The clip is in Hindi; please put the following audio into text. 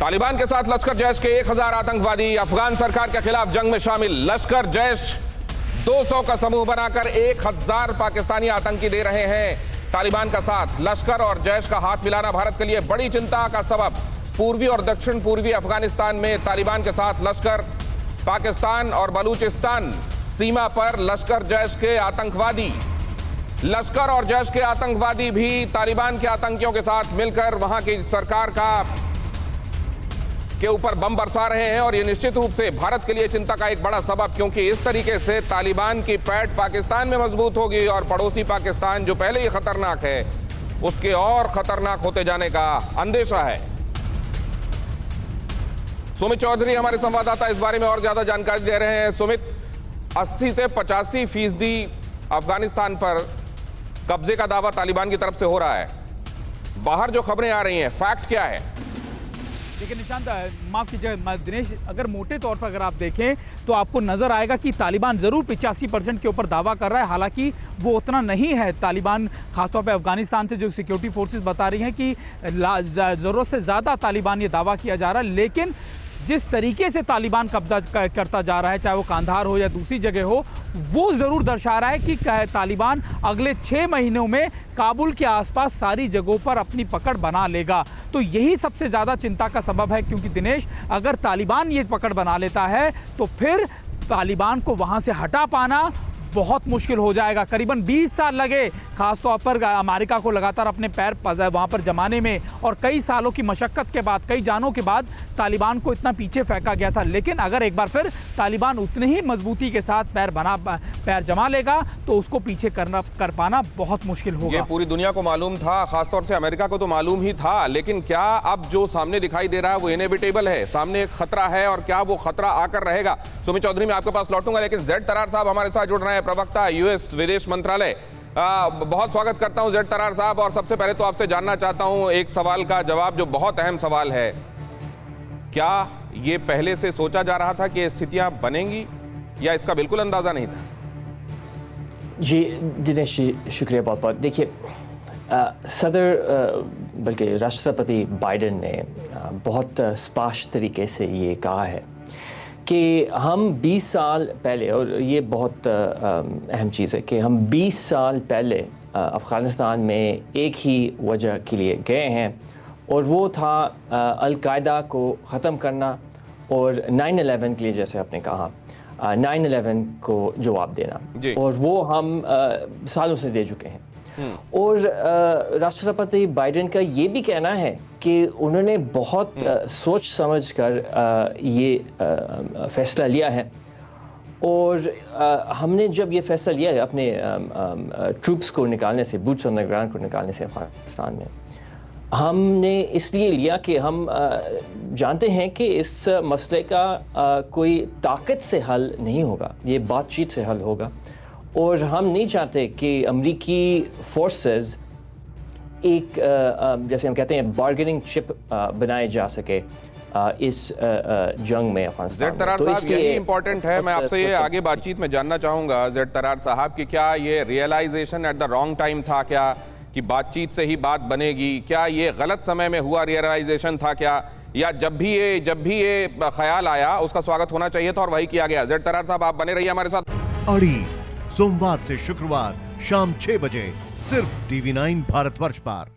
तालिबान के साथ लश्कर जैश के 1000 आतंकवादी अफगान सरकार के खिलाफ जंग में शामिल। लश्कर जैश 200 का समूह बनाकर 1000 पाकिस्तानी आतंकी दे रहे हैं तालिबान का साथ। लश्कर और जैश का हाथ मिलाना भारत के लिए बड़ी चिंता का सबब। पूर्वी और दक्षिण पूर्वी अफगानिस्तान में तालिबान के साथ लश्कर, पाकिस्तान और बलूचिस्तान सीमा पर लश्कर जैश के आतंकवादी, लश्कर और जैश के आतंकवादी भी तालिबान के आतंकियों के साथ मिलकर वहां की सरकार के ऊपर बम बरसा रहे हैं। और ये निश्चित रूप से भारत के लिए चिंता का एक बड़ा सबब, क्योंकि इस तरीके से तालिबान की पैठ पाकिस्तान में मजबूत होगी और पड़ोसी पाकिस्तान जो पहले ही खतरनाक है उसके और खतरनाक होते जाने का अंदेशा है। सुमित चौधरी हमारे संवाददाता इस बारे में और ज्यादा जानकारी दे रहे हैं। सुमित, 80 से 85% अफगानिस्तान पर कब्जे का दावा तालिबान की तरफ से हो रहा है। बाहर जो खबरें आ रही हैं, फैक्ट क्या है? देखिए निशांत, माफ कीजिएगा दिनेश, अगर मोटे तौर पर अगर आप देखें तो आपको नजर आएगा कि तालिबान जरूर 85% के ऊपर दावा कर रहा है। हालांकि वो उतना नहीं है। तालिबान खासतौर पे अफगानिस्तान से जो सिक्योरिटी फोर्सेस बता रही हैं कि जरूरत से ज़्यादा तालिबान ये दावा किया जा रहा है। लेकिन जिस तरीके से तालिबान कब्जा करता जा रहा है, चाहे वो कांधार हो या दूसरी जगह हो, वो ज़रूर दर्शा रहा है कि तालिबान अगले 6 महीनों में काबुल के आसपास सारी जगहों पर अपनी पकड़ बना लेगा। तो यही सबसे ज़्यादा चिंता का सबब है, क्योंकि दिनेश, अगर तालिबान ये पकड़ बना लेता है तो फिर तालिबान को वहाँ से हटा पाना बहुत मुश्किल हो जाएगा। करीबन 20 साल लगे खासतौर पर अमेरिका को लगातार अपने पैर वहाँ पर जमाने में, और कई सालों की मशक्क़त के बाद, कई जानों के बाद तालिबान को इतना पीछे फेंका गया था। लेकिन अगर एक बार फिर तालिबान उतनी ही मजबूती के साथ पैर जमा लेगा तो उसको पीछे कर पाना बहुत मुश्किल होगा। ये पूरी दुनिया को मालूम था, खासतौर से अमेरिका को तो मालूम ही था। लेकिन क्या अब जो सामने दिखाई दे रहा है वो इनएविटेबल है? सामने एक खतरा है, और क्या वो खतरा आकर रहेगा? सुमित चौधरी, मैं आपके पास लौटूंगा, लेकिन जेड तरार साहब हमारे साथ जुड़ रहे हैं, प्रवक्ता यूएस विदेश मंत्रालय। बहुत स्वागत करता हूं जेड तरार साहब। और सबसे पहले तो आपसे जानना चाहता हूं एक सवाल का जवाब, जो बहुत अहम सवाल है। क्या ये पहले से सोचा जा रहा था कि ये स्थितियां बनेंगी, या इसका बिल्कुल अंदाजा नहीं था? जी दिनेश जी, शुक्रिया बहुत बहुत। देखिए, सदर बल्कि राष्ट्रपति बाइडेन ने बहुत स्पष्ट तरीके से ये कहा है कि हम 20 साल पहले, और ये बहुत अहम चीज़ है कि हम 20 साल पहले अफ़गानिस्तान में एक ही वजह के लिए गए हैं, और वो था अल-कायदा को ख़त्म करना और 9/11 के लिए, जैसे आपने कहा, 9/11 को जवाब देना। और वो हम सालों से दे चुके हैं। और राष्ट्रपति बाइडेन का ये भी कहना है कि उन्होंने बहुत सोच समझ कर ये फैसला लिया है। और हमने जब ये फैसला लिया है अपने ट्रूप्स को निकालने से, बूट्स ऑन द ग्राउंड को निकालने से अफगानिस्तान में, हमने इसलिए लिया कि हम जानते हैं कि इस मसले का कोई ताकत से हल नहीं होगा, ये बातचीत से हल होगा। और हम नहीं चाहते कि अमेरिकी फोर्सेस एक जैसे हम कहते हैं बार्गेनिंग चिप बनाए जा सके इस जंग में अफगानिस्तान। जेड तरार साहब, यही इंपॉर्टेंट है। मैं आपसे ये आगे बातचीत में जानना चाहूंगा जेड तरार साहब कि क्या ये realisation at the wrong time था क्या, कि बातचीत से ही बात बनेगी? क्या ये गलत समय में हुआ रियलाइजेशन था क्या, या जब भी ये ख्याल आया उसका स्वागत होना चाहिए था और वही किया गया? जेड तरार साहब, आप बने रहिए हमारे साथ। अड़ी सोमवार से शुक्रवार शाम 6 बजे सिर्फ TV9 भारतवर्ष पर।